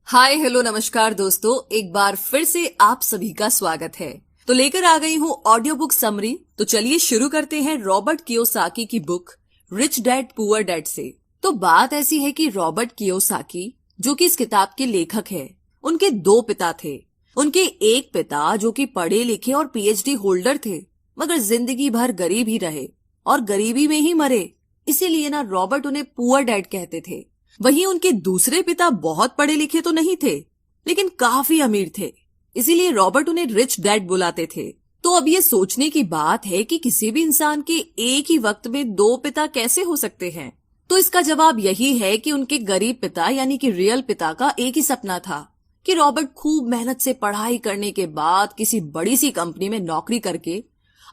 Hi hello नमस्कार दोस्तों, एक बार फिर से आप सभी का स्वागत है। तो लेकर आ गई हूँ ऑडियो बुक समरी। तो चलिए शुरू करते हैं रॉबर्ट कियोसाकी की book rich dad poor dad से। तो बात ऐसी है कि रॉबर्ट कियोसाकी जो कि इस किताब के लेखक है, उनके दो पिता थे। उनके एक पिता जो कि पढ़े लिखे और पीएचडी होल्डर थे, मगर जिंदगी भर गरीब ही रहे और गरीबी में ही मरे। इसीलिए ना रॉबर्ट उन्हें पुअर डैड कहते थे। वहीं उनके दूसरे पिता बहुत पढ़े लिखे तो नहीं थे, लेकिन काफी अमीर थे, इसीलिए रॉबर्ट उन्हें रिच डैड बुलाते थे। तो अब ये सोचने की बात है कि किसी भी इंसान के एक ही वक्त में दो पिता कैसे हो सकते हैं। तो इसका जवाब यही है कि उनके गरीब पिता यानी कि रियल पिता का एक ही सपना था कि रॉबर्ट खूब मेहनत से पढ़ाई करने के बाद किसी बड़ी सी कंपनी में नौकरी करके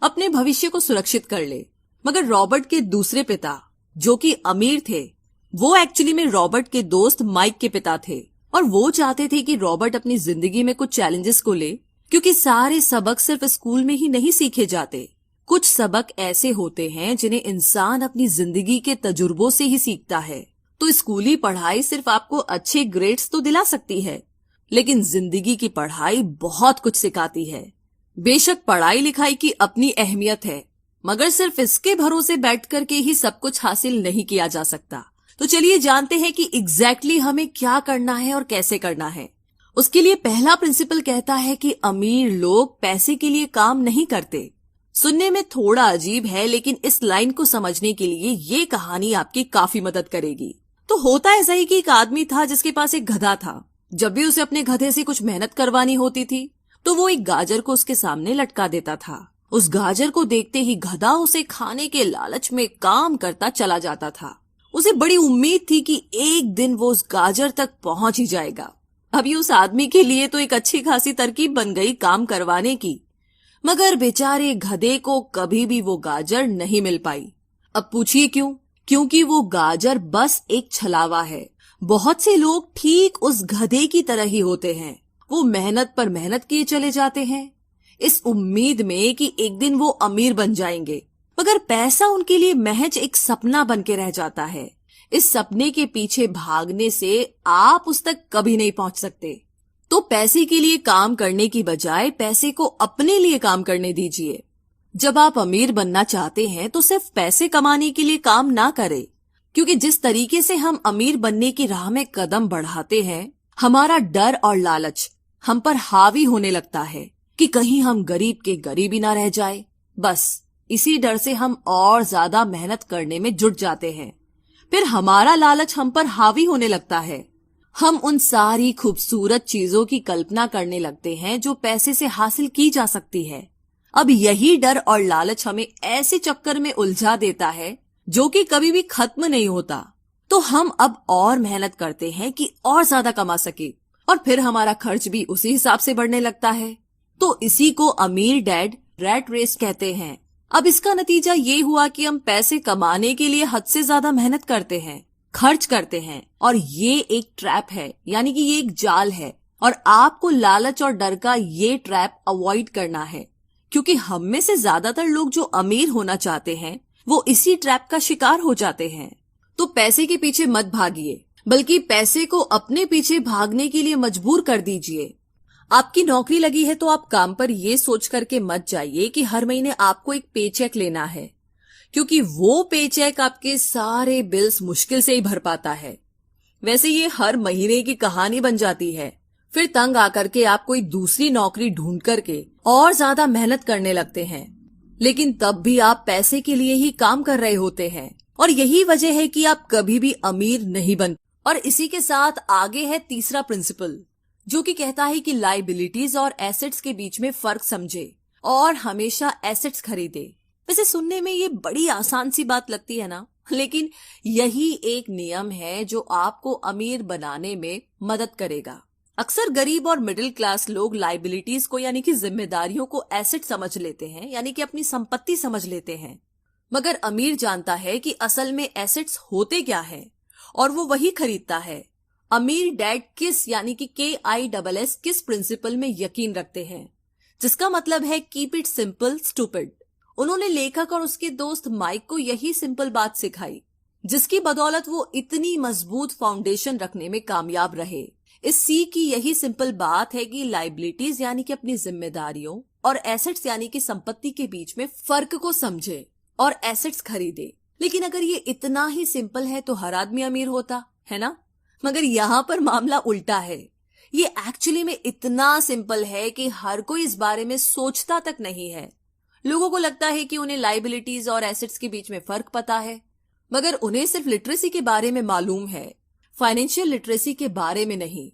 अपने भविष्य को सुरक्षित कर ले। मगर रॉबर्ट के दूसरे पिता जो कि अमीर थे, वो एक्चुअली में रॉबर्ट के दोस्त माइक के पिता थे और वो चाहते थे कि रॉबर्ट अपनी जिंदगी में कुछ चैलेंजेस को ले, क्योंकि सारे सबक सिर्फ स्कूल में ही नहीं सीखे जाते। कुछ सबक ऐसे होते हैं जिन्हें इंसान अपनी जिंदगी के तजुर्बों से ही सीखता है। तो स्कूली पढ़ाई सिर्फ आपको अच्छे ग्रेड्स तो दिला सकती है, लेकिन जिंदगी की पढ़ाई बहुत कुछ सिखाती है। बेशक पढ़ाई लिखाई की अपनी अहमियत है, मगर सिर्फ इसके भरोसे बैठ करके ही सब कुछ हासिल नहीं किया जा सकता। तो चलिए जानते हैं कि एग्जैक्टली हमें क्या करना है और कैसे करना है। उसके लिए पहला प्रिंसिपल कहता है कि अमीर लोग पैसे के लिए काम नहीं करते। सुनने में थोड़ा अजीब है, लेकिन इस लाइन को समझने के लिए ये कहानी आपकी काफी मदद करेगी। तो होता ऐसा ही कि एक आदमी था जिसके पास एक गधा था। जब भी उसे अपने गधे से कुछ मेहनत करवानी होती थी तो वो एक गाजर को उसके सामने लटका देता था। उस गाजर को देखते ही गधा उसे खाने के लालच में काम करता चला जाता था। उसे बड़ी उम्मीद थी कि एक दिन वो उस गाजर तक पहुंच ही जाएगा। अभी उस आदमी के लिए तो एक अच्छी खासी तरकीब बन गई काम करवाने की, मगर बेचारे गधे को कभी भी वो गाजर नहीं मिल पाई। अब पूछिए क्यों? क्योंकि वो गाजर बस एक छलावा है। बहुत से लोग ठीक उस गधे की तरह ही होते हैं। वो मेहनत पर मेहनत किए चले जाते हैं इस उम्मीद में कि एक दिन वो अमीर बन जाएंगे, मगर पैसा उनके लिए महज एक सपना बन के रह जाता है। इस सपने के पीछे भागने से आप उस तक कभी नहीं पहुंच सकते। तो पैसे के लिए काम करने की बजाय पैसे को अपने लिए काम करने दीजिए। जब आप अमीर बनना चाहते हैं तो सिर्फ पैसे कमाने के लिए काम ना करें, क्योंकि जिस तरीके से हम अमीर बनने की राह में कदम बढ़ाते हैं, हमारा डर और लालच हम पर हावी होने लगता है कि कहीं हम गरीब के गरीब ही ना रह जाए। बस इसी डर से हम और ज्यादा मेहनत करने में जुट जाते हैं। फिर हमारा लालच हम पर हावी होने लगता है। हम उन सारी खूबसूरत चीजों की कल्पना करने लगते हैं जो पैसे से हासिल की जा सकती है। अब यही डर और लालच हमें ऐसे चक्कर में उलझा देता है जो कि कभी भी खत्म नहीं होता। तो हम अब और मेहनत करते हैं कि और ज्यादा कमा सके, और फिर हमारा खर्च भी उसी हिसाब से बढ़ने लगता है। तो इसी को अमीर डैड रैट रेस कहते हैं। अब इसका नतीजा ये हुआ कि हम पैसे कमाने के लिए हद से ज्यादा मेहनत करते हैं, खर्च करते हैं, और ये एक ट्रैप है, यानी कि ये एक जाल है। और आपको लालच और डर का ये ट्रैप अवॉइड करना है, क्योंकि हम में से ज्यादातर लोग जो अमीर होना चाहते हैं वो इसी ट्रैप का शिकार हो जाते हैं। तो पैसे के पीछे मत भागिए, बल्कि पैसे को अपने पीछे भागने के लिए मजबूर कर दीजिए। आपकी नौकरी लगी है तो आप काम पर ये सोच करके मत जाइए कि हर महीने आपको एक पेचेक लेना है, क्योंकि वो पेचेक आपके सारे बिल्स मुश्किल से ही भर पाता है। वैसे ये हर महीने की कहानी बन जाती है। फिर तंग आकर के आप कोई दूसरी नौकरी ढूंढ करके और ज्यादा मेहनत करने लगते हैं, लेकिन तब भी आप पैसे के लिए ही काम कर रहे होते हैं। और यही वजह है कि आप कभी भी अमीर नहीं बन। और इसी के साथ आगे है तीसरा प्रिंसिपल, जो कि कहता है कि लायबिलिटीज और एसेट्स के बीच में फर्क समझे और हमेशा एसेट्स खरीदे। वैसे सुनने में ये बड़ी आसान सी बात लगती है ना, लेकिन यही एक नियम है जो आपको अमीर बनाने में मदद करेगा। अक्सर गरीब और मिडिल क्लास लोग लायबिलिटीज को यानी कि जिम्मेदारियों को एसेट समझ लेते हैं, यानी कि अपनी संपत्ति समझ लेते हैं। मगर अमीर जानता है कि असल में एसेट्स होते क्या है, और वो वही खरीदता है। अमीर डैड किस यानी कि KISS किस प्रिंसिपल में यकीन रखते हैं, जिसका मतलब है कीप इट सिंपल स्टूपिड। उन्होंने लेखक और उसके दोस्त माइक को यही सिंपल बात सिखाई, जिसकी बदौलत वो इतनी मजबूत फाउंडेशन रखने में कामयाब रहे। इस सी की यही सिंपल बात है कि लाइबिलिटीज यानी कि अपनी जिम्मेदारियों और एसेट्स यानी कि संपत्ति के बीच में फर्क को समझे और एसेट्स खरीदे। लेकिन अगर ये इतना ही सिंपल है तो हर आदमी अमीर होता है ना। मगर यहाँ पर मामला उल्टा है। ये एक्चुअली में इतना सिंपल है कि हर कोई इस बारे में सोचता तक नहीं है। लोगों को लगता है कि उन्हें लाइबिलिटीज और एसेट्स के बीच में फर्क पता है, मगर उन्हें सिर्फ लिटरेसी के बारे में मालूम है, फाइनेंशियल लिटरेसी के बारे में नहीं।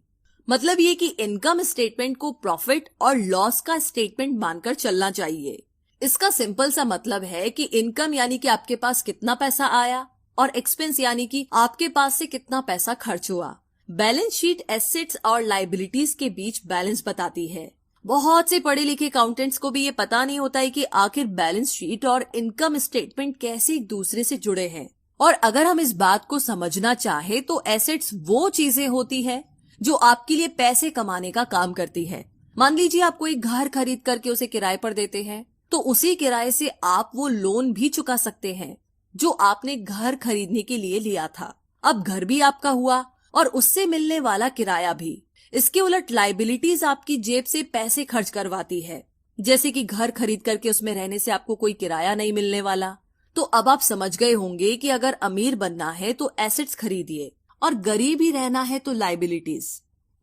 मतलब ये कि इनकम स्टेटमेंट को प्रॉफिट और लॉस का स्टेटमेंट मानकर चलना चाहिए। इसका सिंपल सा मतलब है कि इनकम यानी कि आपके पास कितना पैसा आया और एक्सपेंस यानी कि आपके पास से कितना पैसा खर्च हुआ। बैलेंस शीट एसेट्स और लाइबिलिटीज के बीच बैलेंस बताती है। बहुत से पढ़े लिखे अकाउंटेंट्स को भी ये पता नहीं होता है कि आखिर बैलेंस शीट और इनकम स्टेटमेंट कैसे एक दूसरे से जुड़े हैं। और अगर हम इस बात को समझना चाहे तो एसेट्स वो चीजें होती है जो आपके लिए पैसे कमाने का काम करती है। मान लीजिए आप कोई घर खरीद करके उसे किराए पर देते हैं, तो उसी किराए से आप वो लोन भी चुका सकते हैं जो आपने घर खरीदने के लिए लिया था। अब घर भी आपका हुआ और उससे मिलने वाला किराया भी। इसके उलट लाइबिलिटीज आपकी जेब से पैसे खर्च करवाती है, जैसे कि घर खरीद करके उसमें रहने से आपको कोई किराया नहीं मिलने वाला। तो अब आप समझ गए होंगे कि अगर अमीर बनना है तो एसेट्स खरीदिए और गरीब ही रहना है तो लाइबिलिटीज।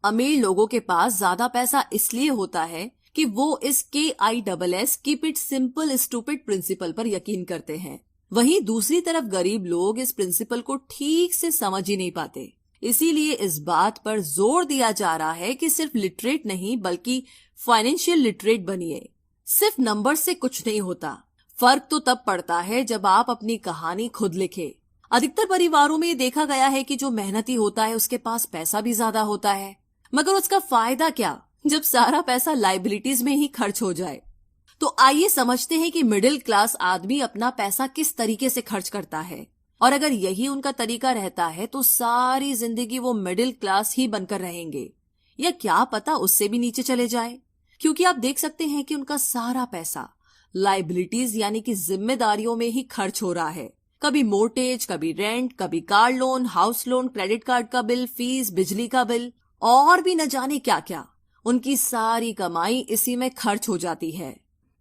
अमीर लोगों के पास ज्यादा पैसा इसलिए होता है कि वो इस KISS keep it simple stupid principle पर यकीन करते हैं। वहीं दूसरी तरफ गरीब लोग इस प्रिंसिपल को ठीक से समझ ही नहीं पाते। इसीलिए इस बात पर जोर दिया जा रहा है कि सिर्फ लिटरेट नहीं बल्कि फाइनेंशियल लिटरेट बनिए। सिर्फ नंबर से कुछ नहीं होता। फर्क तो तब पड़ता है जब आप अपनी कहानी खुद लिखे। अधिकतर परिवारों में ये देखा गया है कि जो मेहनती होता है उसके पास पैसा भी ज्यादा होता है, मगर उसका फायदा क्या जब सारा पैसा लाइबिलिटीज में ही खर्च हो जाए। तो आइए समझते हैं कि मिडिल क्लास आदमी अपना पैसा किस तरीके से खर्च करता है, और अगर यही उनका तरीका रहता है तो सारी जिंदगी वो मिडिल क्लास ही बनकर रहेंगे, या क्या पता उससे भी नीचे चले जाए। क्योंकि आप देख सकते हैं कि उनका सारा पैसा लाइबिलिटीज यानी कि जिम्मेदारियों में ही खर्च हो रहा है। कभी मोर्टेज, कभी रेंट, कभी car loan, house loan, credit card का बिल, फीस, बिजली का बिल और भी न जाने क्या क्या। उनकी सारी कमाई इसी में खर्च हो जाती है।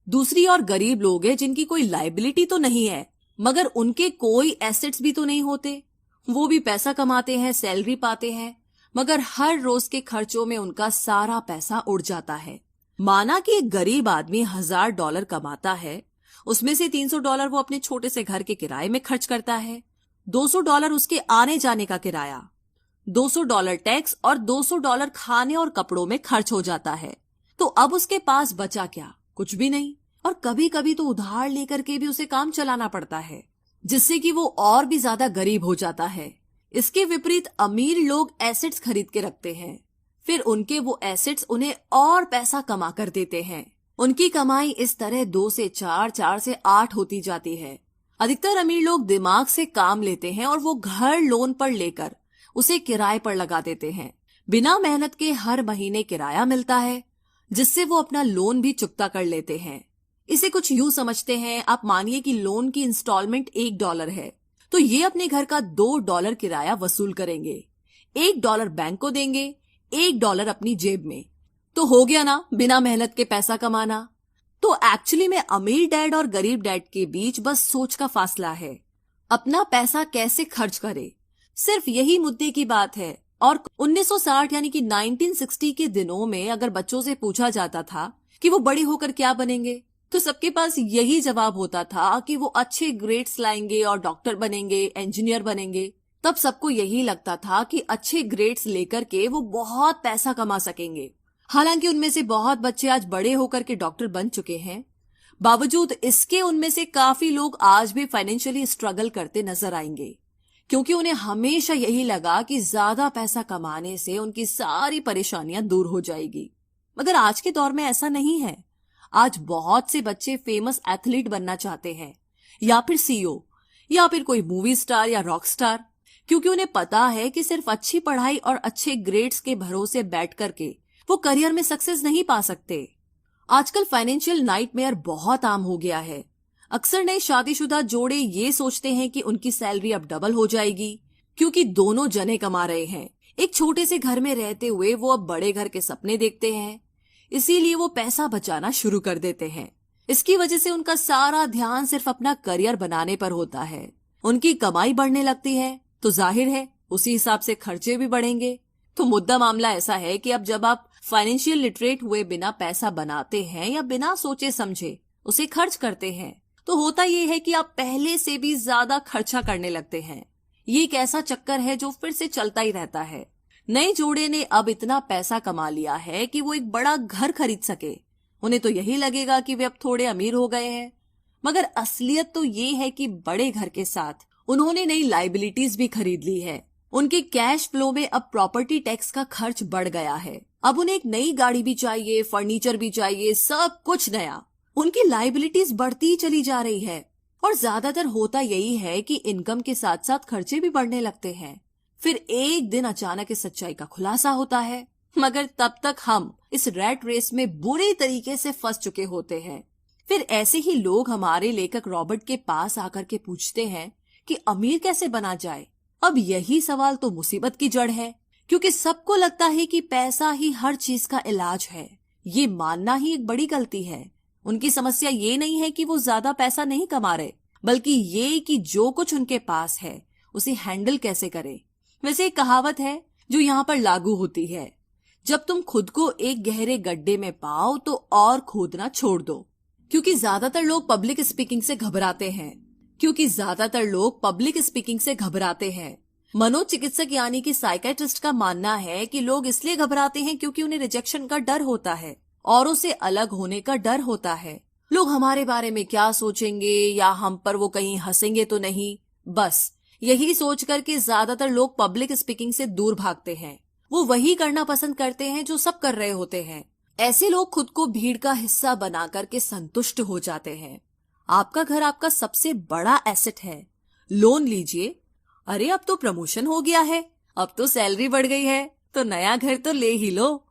दूसरी ओर गरीब लोग हैं जिनकी कोई लाइबिलिटी तो नहीं है, मगर उनके कोई एसेट्स भी तो नहीं होते। वो भी पैसा कमाते हैं, सैलरी पाते हैं, मगर हर रोज के खर्चों में उनका सारा पैसा उड़ जाता है। माना कि एक गरीब आदमी $1000 कमाता है, उसमें से $300 वो अपने छोटे से घर के किराए में खर्च करता है, $200 उसके आने जाने का किराया, $200 टैक्स और $200 खाने और कपड़ों में खर्च हो जाता है। तो अब उसके पास बचा क्या? कुछ भी नहीं। और कभी कभी तो उधार लेकर के भी उसे काम चलाना पड़ता है, जिससे कि वो और भी ज्यादा गरीब हो जाता है। इसके विपरीत अमीर लोग एसेट्स खरीद के रखते हैं, फिर उनके वो एसेट्स उन्हें और पैसा कमा कर देते हैं। उनकी कमाई इस तरह 2 से 4, 4 से 8 होती जाती है। अधिकतर अमीर लोग दिमाग से काम लेते हैं और वो घर लोन पर लेकर उसे किराए पर लगा देते हैं। बिना मेहनत के हर महीने किराया मिलता है, जिससे वो अपना लोन भी चुकता कर लेते हैं। इसे कुछ यूं समझते हैं, आप मानिए कि लोन की इंस्टॉलमेंट $1 है, तो ये अपने घर का $2 किराया वसूल करेंगे, $1 बैंक को देंगे, $1 अपनी जेब में। तो हो गया ना बिना मेहनत के पैसा कमाना। तो एक्चुअली में अमीर डैड और गरीब डैड के बीच बस सोच का फासला है। अपना पैसा कैसे खर्च करे, सिर्फ यही मुद्दे की बात है। और 1960 यानी कि 1960 के दिनों में अगर बच्चों से पूछा जाता था कि वो बड़े होकर क्या बनेंगे, तो सबके पास यही जवाब होता था कि वो अच्छे ग्रेड्स लाएंगे और डॉक्टर बनेंगे, इंजीनियर बनेंगे। तब सबको यही लगता था कि अच्छे ग्रेड्स लेकर के वो बहुत पैसा कमा सकेंगे। हालांकि उनमें से बहुत बच्चे आज बड़े होकर के डॉक्टर बन चुके हैं। बावजूद इसके उनमें से काफी लोग आज भी फाइनेंशियली स्ट्रगल करते नजर आएंगे, क्योंकि उन्हें हमेशा यही लगा कि ज्यादा पैसा कमाने से उनकी सारी परेशानियां दूर हो जाएगी। मगर आज के दौर में ऐसा नहीं है। आज बहुत से बच्चे फेमस एथलीट बनना चाहते हैं, या फिर CEO, या फिर कोई मूवी स्टार या रॉक स्टार, क्योंकि उन्हें पता है कि सिर्फ अच्छी पढ़ाई और अच्छे ग्रेड्स के भरोसे बैठ करके वो करियर में सक्सेस नहीं पा सकते। आजकल फाइनेंशियल नाइटमेयर बहुत आम हो गया है। अक्सर नए शादीशुदा जोड़े ये सोचते हैं कि उनकी सैलरी अब डबल हो जाएगी, क्योंकि दोनों जने कमा रहे हैं। एक छोटे से घर में रहते हुए वो अब बड़े घर के सपने देखते हैं, इसीलिए वो पैसा बचाना शुरू कर देते हैं। इसकी वजह से उनका सारा ध्यान सिर्फ अपना करियर बनाने पर होता है। उनकी कमाई बढ़ने लगती है तो जाहिर है उसी हिसाब से खर्चे भी बढ़ेंगे। तो मुद्दा मामला ऐसा है कि अब जब आप फाइनेंशियल लिटरेट हुए बिना पैसा बनाते हैं या बिना सोचे समझे उसे खर्च करते हैं, तो होता ये है कि आप पहले से भी ज्यादा खर्चा करने लगते हैं। ये एक ऐसा चक्कर है जो फिर से चलता ही रहता है। नए जोड़े ने अब इतना पैसा कमा लिया है कि वो एक बड़ा घर खरीद सके। उन्हें तो यही लगेगा कि वे अब थोड़े अमीर हो गए हैं, मगर असलियत तो ये है कि बड़े घर के साथ उन्होंने नई लायबिलिटीज भी खरीद ली है। उनके कैश फ्लो में अब प्रॉपर्टी टैक्स का खर्च बढ़ गया है। अब उन्हें एक नई गाड़ी भी चाहिए, फर्नीचर भी चाहिए, सब कुछ नया। उनकी लायबिलिटीज बढ़ती ही चली जा रही है और ज्यादातर होता यही है कि इनकम के साथ साथ खर्चे भी बढ़ने लगते हैं। फिर एक दिन अचानक इस सच्चाई का खुलासा होता है, मगर तब तक हम इस रैट रेस में बुरी तरीके से फंस चुके होते हैं। फिर ऐसे ही लोग हमारे लेखक रॉबर्ट के पास आकर के पूछते हैं कि अमीर कैसे बना जाए। अब यही सवाल तो मुसीबत की जड़ है, क्योंकि सबको लगता है कि पैसा ही हर चीज का इलाज है। ये मानना ही एक बड़ी गलती है। उनकी समस्या ये नहीं है कि वो ज्यादा पैसा नहीं कमा रहे, बल्कि ये कि जो कुछ उनके पास है उसे हैंडल कैसे करें। वैसे एक कहावत है जो यहाँ पर लागू होती है, जब तुम खुद को एक गहरे गड्ढे में पाओ तो और खोदना छोड़ दो। क्योंकि ज्यादातर लोग पब्लिक स्पीकिंग से घबराते हैं। मनोचिकित्सक यानी कि साइकेट्रिस्ट का मानना है कि लोग इसलिए घबराते हैं क्योंकि उन्हें रिजेक्शन का डर होता है, औरों से अलग होने का डर होता है। लोग हमारे बारे में क्या सोचेंगे या हम पर वो कहीं हंसेंगे तो नहीं, बस यही सोच करके ज्यादातर लोग पब्लिक स्पीकिंग से दूर भागते हैं। वो वही करना पसंद करते हैं जो सब कर रहे होते हैं। ऐसे लोग खुद को भीड़ का हिस्सा बना करके संतुष्ट हो जाते हैं। आपका घर आपका सबसे बड़ा एसेट है। लोन लीजिए, अरे अब तो प्रमोशन हो गया है, अब तो सैलरी बढ़ गई है, तो नया घर तो ले ही लो।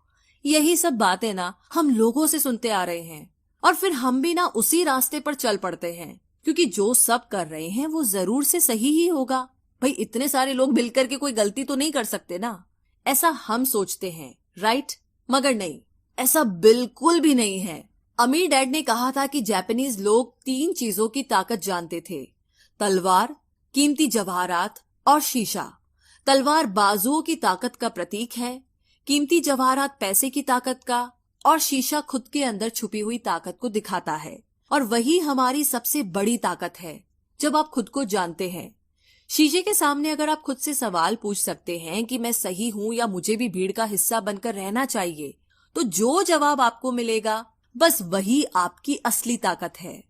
यही सब बातें ना हम लोगों से सुनते आ रहे हैं और फिर हम भी ना उसी रास्ते पर चल पड़ते हैं, क्योंकि जो सब कर रहे हैं वो जरूर से सही ही होगा। भाई इतने सारे लोग मिलकर के कोई गलती तो नहीं कर सकते ना, ऐसा हम सोचते हैं, राइट? मगर नहीं, ऐसा बिल्कुल भी नहीं है। अमीर डैड ने कहा था कि जापानीज लोग 3 चीजों की ताकत जानते थे, तलवार, कीमती जवाहरात और शीशा। तलवार बाजुओं की ताकत का प्रतीक है, कीमती जवाहरात पैसे की ताकत का, और शीशा खुद के अंदर छुपी हुई ताकत को दिखाता है। और वही हमारी सबसे बड़ी ताकत है जब आप खुद को जानते हैं। शीशे के सामने अगर आप खुद से सवाल पूछ सकते हैं कि मैं सही हूं या मुझे भी भीड़ का हिस्सा बनकर रहना चाहिए, तो जो जवाब आपको मिलेगा बस वही आपकी असली ताकत है।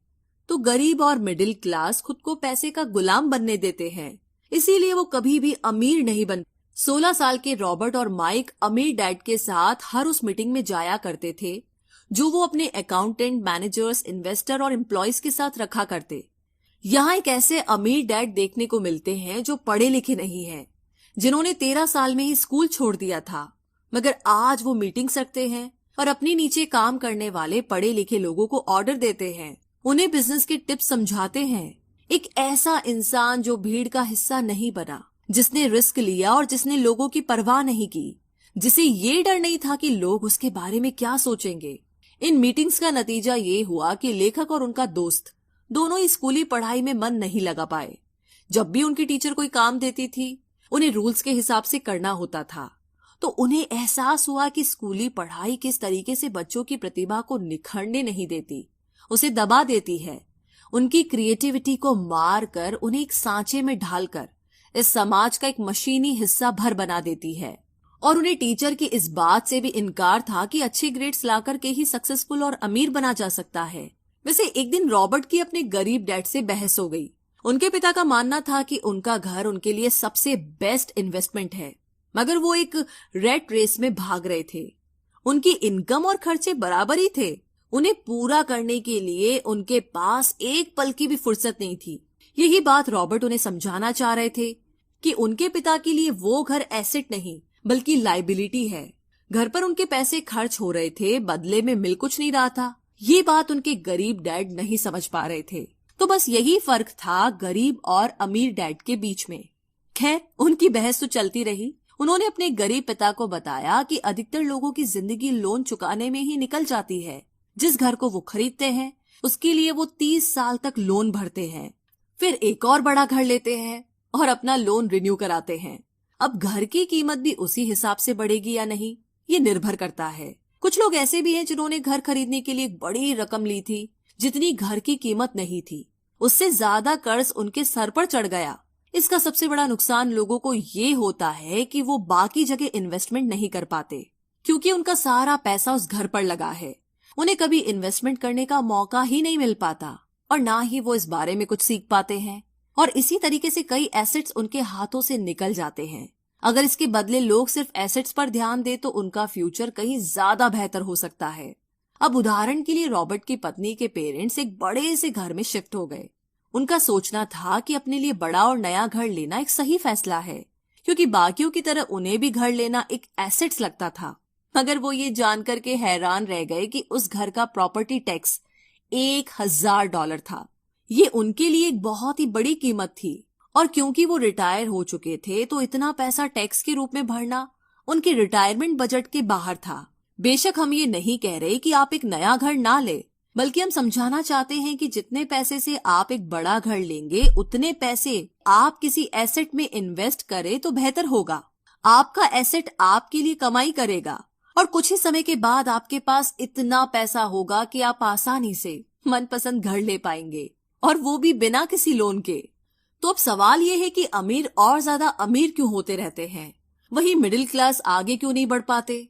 तो गरीब और मिडिल क्लास खुद को पैसे का गुलाम बनने देते हैं, इसीलिए वो कभी भी अमीर नहीं बन। 16 साल के रॉबर्ट और माइक अमीर डैड के साथ हर उस मीटिंग में जाया करते थे जो वो अपने अकाउंटेंट, मैनेजर्स, इन्वेस्टर और एम्प्लॉयज के साथ रखा करते। यहाँ एक ऐसे अमीर डैड देखने को मिलते हैं जो पढ़े लिखे नहीं हैं, जिन्होंने 13 साल में ही स्कूल छोड़ दिया था, मगर आज वो मीटिंग्स रखते हैं और अपने नीचे काम करने वाले पढ़े लिखे लोगों को ऑर्डर देते हैं, उन्हें बिजनेस के टिप्स समझाते हैं। एक ऐसा इंसान जो भीड़ का हिस्सा नहीं बना, जिसने रिस्क लिया और जिसने लोगों की परवाह नहीं की, जिसे ये डर नहीं था कि लोग उसके बारे में क्या सोचेंगे। इन मीटिंग्स का नतीजा ये हुआ कि लेखक और उनका दोस्त दोनों ही स्कूली पढ़ाई में मन नहीं लगा पाए। जब भी उनकी टीचर कोई काम देती थी, उन्हें रूल्स के हिसाब से करना होता था, तो उन्हें एहसास हुआ कि स्कूली पढ़ाई किस तरीके से बच्चों की प्रतिभा को निखरने नहीं देती, उसे दबा देती है। उनकी क्रिएटिविटी को मार कर उन्हें एक सांचे में ढालकर इस समाज का एक मशीनी हिस्सा भर बना देती है। और उन्हें टीचर की इस बात से भी इनकार था कि अच्छे ग्रेड्स लाकर के ही सक्सेसफुल और अमीर बना जा सकता है। वैसे एक दिन रॉबर्ट की अपने गरीब डैड से बहस हो गई। उनके पिता का मानना था कि उनका घर उनके लिए सबसे बेस्ट इन्वेस्टमेंट है, मगर वो एक रेट रेस में भाग रहे थे। उनकी इनकम और खर्चे बराबर ही थे, उन्हें पूरा करने के लिए उनके पास एक पल की भी फुर्सत नहीं थी। यही बात रॉबर्ट उन्हें समझाना चाह रहे थे कि उनके पिता के लिए वो घर एसेट नहीं बल्कि लाइबिलिटी है। घर पर उनके पैसे खर्च हो रहे थे, बदले में मिल कुछ नहीं रहा था। ये बात उनके गरीब डैड नहीं समझ पा रहे थे। तो बस यही फर्क था गरीब और अमीर डैड के बीच में। खैर, उनकी बहस तो चलती रही। उन्होंने अपने गरीब पिता को बताया कि अधिकतर लोगों की जिंदगी लोन चुकाने में ही निकल जाती है। जिस घर को वो खरीदते हैं उसके लिए वो 30 साल तक लोन भरते हैं, फिर एक और बड़ा घर लेते हैं और अपना लोन रिन्यू कराते हैं। अब घर की कीमत भी उसी हिसाब से बढ़ेगी या नहीं, ये निर्भर करता है। कुछ लोग ऐसे भी हैं जिन्होंने घर खरीदने के लिए एक बड़ी रकम ली थी, जितनी घर की कीमत नहीं थी, उससे ज्यादा कर्ज उनके सर पर चढ़ गया। इसका सबसे बड़ा नुकसान लोगों को ये होता है कि वो बाकी जगह इन्वेस्टमेंट नहीं कर पाते, क्योंकि उनका सारा पैसा उस घर पर लगा है। उन्हें कभी इन्वेस्टमेंट करने का मौका ही नहीं मिल पाता और ना ही वो इस बारे में कुछ सीख पाते हैं, और इसी तरीके से कई एसेट्स उनके हाथों से निकल जाते हैं। अगर इसके बदले लोग सिर्फ एसेट्स पर ध्यान दे तो उनका फ्यूचर कहीं ज्यादा बेहतर हो सकता है। अब उदाहरण के लिए रॉबर्ट की पत्नी के पेरेंट्स एक बड़े से घर में शिफ्ट हो गए। उनका सोचना था कि अपने लिए बड़ा और नया घर लेना एक सही फैसला है, क्योंकि बाकियों की तरह उन्हें भी घर लेना एक एसेट्स लगता था। मगर वो ये जानकर के हैरान रह गए कि उस घर का प्रॉपर्टी टैक्स $1000 था। ये उनके लिए एक बहुत ही बड़ी कीमत थी, और क्योंकि वो रिटायर हो चुके थे तो इतना पैसा टैक्स के रूप में भरना उनके रिटायरमेंट बजट के बाहर था। बेशक हम ये नहीं कह रहे कि आप एक नया घर ना ले, बल्कि हम समझाना चाहते हैं कि जितने पैसे से आप एक बड़ा घर लेंगे उतने पैसे आप किसी एसेट में इन्वेस्ट करें तो बेहतर होगा। आपका एसेट आपके लिए कमाई करेगा और कुछ ही समय के बाद आपके पास इतना पैसा होगा कि आप आसानी से मनपसंद घर ले पाएंगे, और वो भी बिना किसी लोन के। तो अब सवाल ये है कि अमीर और ज्यादा अमीर क्यों होते रहते हैं, वही मिडिल क्लास आगे क्यों नहीं बढ़ पाते?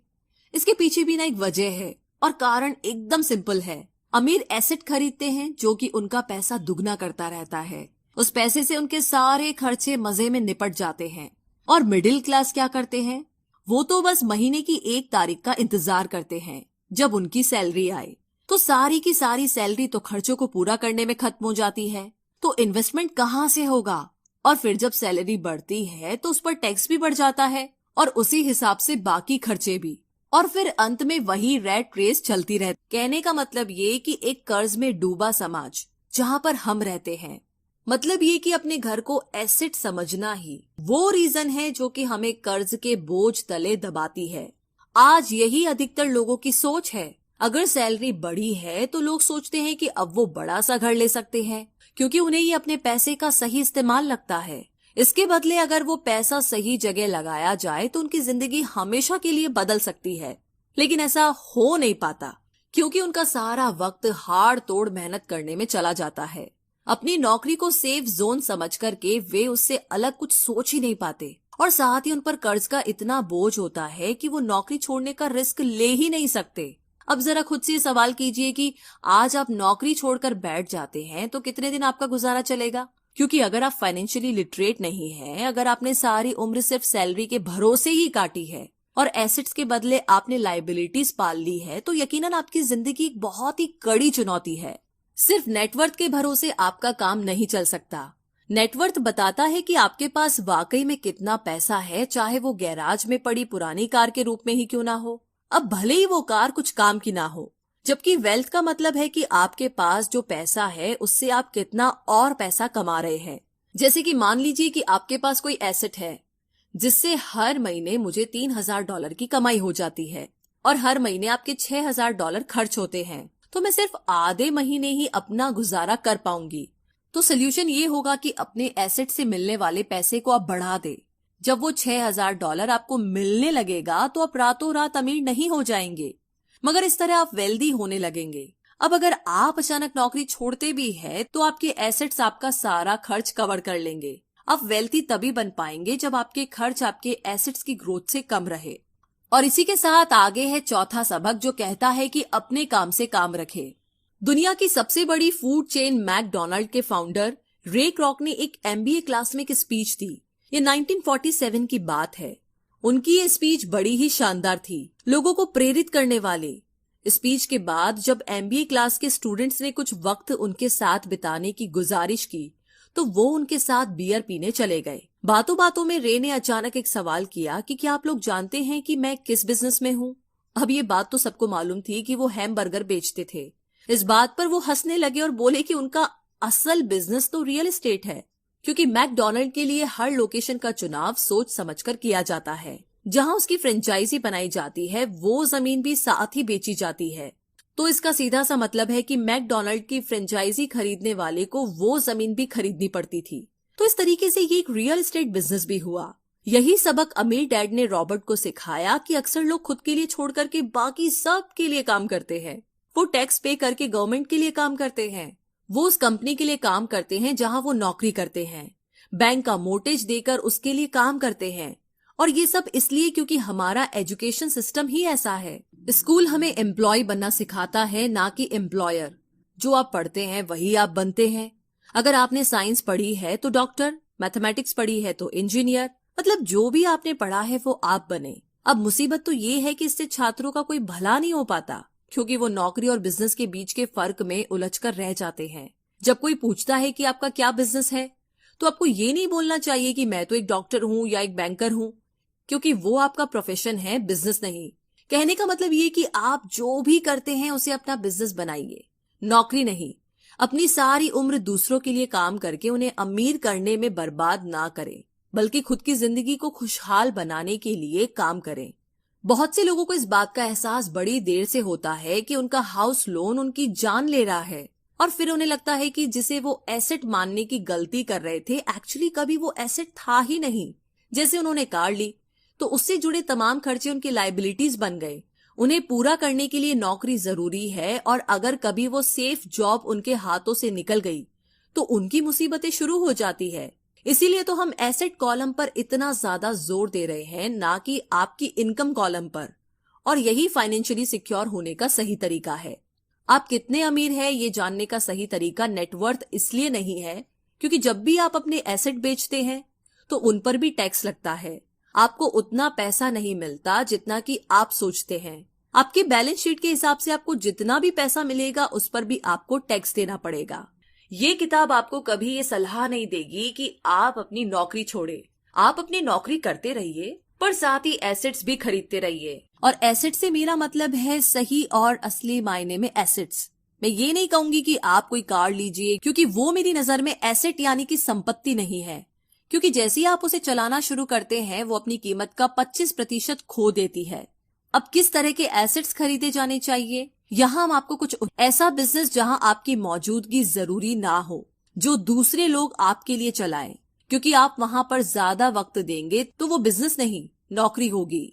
इसके पीछे भी ना एक वजह है, और कारण एकदम सिंपल है। अमीर एसेट खरीदते हैं जो कि उनका पैसा दुगना करता रहता है। उस पैसे से उनके सारे खर्चे मजे में निपट जाते हैं। और मिडिल क्लास क्या करते हैं? वो तो बस महीने की 1 तारीख का इंतजार करते हैं, जब उनकी सैलरी आए तो सारी की सारी सैलरी तो खर्चों को पूरा करने में खत्म हो जाती है। तो इन्वेस्टमेंट कहाँ से होगा? और फिर जब सैलरी बढ़ती है तो उस पर टैक्स भी बढ़ जाता है, और उसी हिसाब से बाकी खर्चे भी, और फिर अंत में वही रैट रेस चलती रहती। कहने का मतलब ये कि एक कर्ज में डूबा समाज जहाँ पर हम रहते हैं, मतलब ये कि अपने घर को एसेट समझना ही वो रीजन है जो कि हमें कर्ज के बोझ तले दबाती है। आज यही अधिकतर लोगों की सोच है। अगर सैलरी बढ़ी है तो लोग सोचते हैं कि अब वो बड़ा सा घर ले सकते हैं, क्योंकि उन्हें ये अपने पैसे का सही इस्तेमाल लगता है। इसके बदले अगर वो पैसा सही जगह लगाया जाए तो उनकी जिंदगी हमेशा के लिए बदल सकती है। लेकिन ऐसा हो नहीं पाता, क्योंकि उनका सारा वक्त हाड़ तोड़ मेहनत करने में चला जाता है। अपनी नौकरी को सेफ जोन समझ करके वे उससे अलग कुछ सोच ही नहीं पाते, और साथ ही उन पर कर्ज का इतना बोझ होता है कि वो नौकरी छोड़ने का रिस्क ले ही नहीं सकते। अब जरा खुद से सवाल कीजिए कि आज आप नौकरी छोड़कर बैठ जाते हैं तो कितने दिन आपका गुजारा चलेगा? क्योंकि अगर आप फाइनेंशियली लिटरेट नहीं हैं, अगर आपने सारी उम्र सिर्फ सैलरी के भरोसे ही काटी है और एसेट्स के बदले आपने लायबिलिटीज पाल ली है, तो यकीनन आपकी जिंदगी एक बहुत ही कड़ी चुनौती है। सिर्फ नेटवर्थ के भरोसे आपका काम नहीं चल सकता। नेटवर्थ बताता है कि आपके पास वाकई में कितना पैसा है, चाहे वो गैराज में पड़ी पुरानी कार के रूप में ही क्यों ना हो। अब भले ही वो कार कुछ काम की ना हो, जबकि वेल्थ का मतलब है कि आपके पास जो पैसा है उससे आप कितना और पैसा कमा रहे हैं। जैसे कि मान लीजिए कि आपके पास कोई एसेट है जिससे हर महीने मुझे $3000 की कमाई हो जाती है, और हर महीने आपके $6000 खर्च होते हैं, तो मैं सिर्फ आधे महीने ही अपना गुजारा कर पाऊंगी। तो सोल्यूशन ये होगा कि अपने एसेट से मिलने वाले पैसे को आप बढ़ा दे। जब वो $6000 आपको मिलने लगेगा तो आप रातों रात अमीर नहीं हो जाएंगे, मगर इस तरह आप वेल्दी होने लगेंगे। अब अगर आप अचानक नौकरी छोड़ते भी है तो आपके एसेट्स आपका सारा खर्च कवर कर लेंगे। आप वेल्थी तभी बन पाएंगे जब आपके खर्च आपके एसेट्स की ग्रोथ से कम रहे। और इसी के साथ आगे है चौथा सबक, जो कहता है कि अपने काम से काम रखे। दुनिया की सबसे बड़ी फूड चेन मैकडोनाल्ड के फाउंडर रे क्रॉक ने एक MBA क्लास में एक स्पीच दी। ये 1947 की बात है। उनकी ये स्पीच बड़ी ही शानदार थी, लोगों को प्रेरित करने वाली। स्पीच के बाद जब MBA क्लास के स्टूडेंट्स ने कुछ वक्त उनके साथ बिताने की गुजारिश की तो वो उनके साथ बियर पीने चले गए। बातों बातों में रे ने अचानक एक सवाल किया कि क्या आप लोग जानते हैं कि मैं किस बिजनेस में हूँ? अब ये बात तो सबको मालूम थी कि वो हैमबर्गर बेचते थे। इस बात पर वो हंसने लगे और बोले कि उनका असल बिजनेस तो रियल एस्टेट है। क्योंकि मैकडॉनल्ड के लिए हर लोकेशन का चुनाव सोच समझकर किया जाता है। जहां उसकी फ्रेंचाइजी बनाई जाती है वो जमीन भी साथ ही बेची जाती है। तो इसका सीधा सा मतलब है कि मैकडॉनल्ड की फ्रेंचाइजी खरीदने वाले को वो जमीन भी खरीदनी पड़ती थी। तो इस तरीके से ये एक रियल एस्टेट बिजनेस भी हुआ। यही सबक अमीर डैड ने रॉबर्ट को सिखाया कि अक्सर लोग खुद के लिए छोड़ करके बाकी सब के लिए काम करते हैं। वो टैक्स पे करके गवर्नमेंट के लिए काम करते हैं, वो उस कंपनी के लिए काम करते हैं जहां वो नौकरी करते हैं, बैंक का मोर्टेज देकर उसके लिए काम करते हैं। और ये सब इसलिए क्योंकि हमारा एजुकेशन सिस्टम ही ऐसा है। स्कूल हमें एम्प्लॉय बनना सिखाता है, ना कि एम्प्लॉयर। जो आप पढ़ते हैं वही आप बनते हैं। अगर आपने साइंस पढ़ी है तो डॉक्टर, मैथमेटिक्स पढ़ी है तो इंजीनियर, मतलब जो भी आपने पढ़ा है वो आप बने। अब मुसीबत तो ये है कि इससे छात्रों का कोई भला नहीं हो पाता, क्योंकि वो नौकरी और बिजनेस के बीच के फर्क में उलझकर रह जाते हैं। जब कोई पूछता है कि आपका क्या बिजनेस है, तो आपको ये नहीं बोलना चाहिए कि मैं तो एक डॉक्टर हूँ या एक बैंकर हूँ, क्योंकि वो आपका प्रोफेशन है, बिजनेस नहीं। कहने का मतलब ये कि आप जो भी करते हैं उसे अपना बिजनेस बनाइए, नौकरी नहीं। अपनी सारी उम्र दूसरों के लिए काम करके उन्हें अमीर करने में बर्बाद ना करें, बल्कि खुद की जिंदगी को खुशहाल बनाने के लिए काम करें। बहुत से लोगों को इस बात का एहसास बड़ी देर से होता है कि उनका हाउस लोन उनकी जान ले रहा है, और फिर उन्हें लगता है कि जिसे वो एसेट मानने की गलती कर रहे थे एक्चुअली कभी वो एसेट था ही नहीं। जैसे उन्होंने कार ली तो उससे जुड़े तमाम खर्चे उनके लायबिलिटीज बन गए। उन्हें पूरा करने के लिए नौकरी जरूरी है, और अगर कभी वो सेफ जॉब उनके हाथों से निकल गई तो उनकी मुसीबतें शुरू हो जाती है। इसीलिए तो हम एसेट कॉलम पर इतना ज्यादा जोर दे रहे हैं, ना कि आपकी इनकम कॉलम पर। और यही फाइनेंशियली सिक्योर होने का सही तरीका है। आप कितने अमीर हैं ये जानने का सही तरीका नेटवर्थ इसलिए नहीं है क्योंकि जब भी आप अपने एसेट बेचते हैं तो उन पर भी टैक्स लगता है। आपको उतना पैसा नहीं मिलता जितना कि आप सोचते हैं। आपके बैलेंस शीट के हिसाब से आपको जितना भी पैसा मिलेगा उस पर भी आपको टैक्स देना पड़ेगा। ये किताब आपको कभी ये सलाह नहीं देगी कि आप अपनी नौकरी छोड़े। आप अपनी नौकरी करते रहिए, पर साथ ही एसेट्स भी खरीदते रहिए। और एसेट से मेरा मतलब है सही और असली मायने में एसेट्स। मैं ये नहीं कहूंगी कि आप कोई कार लीजिए, क्योंकि वो मेरी नजर में एसेट यानी कि संपत्ति नहीं है। क्योंकि जैसे ही आप उसे चलाना शुरू करते हैं वो अपनी कीमत का 25% खो देती है। अब किस तरह के एसेट्स खरीदे जाने चाहिए, यहाँ हम आपको कुछ ऐसा बिजनेस जहाँ आपकी मौजूदगी जरूरी ना हो, जो दूसरे लोग आपके लिए चलाएं, क्योंकि आप वहां पर ज्यादा वक्त देंगे तो वो बिजनेस नहीं नौकरी होगी।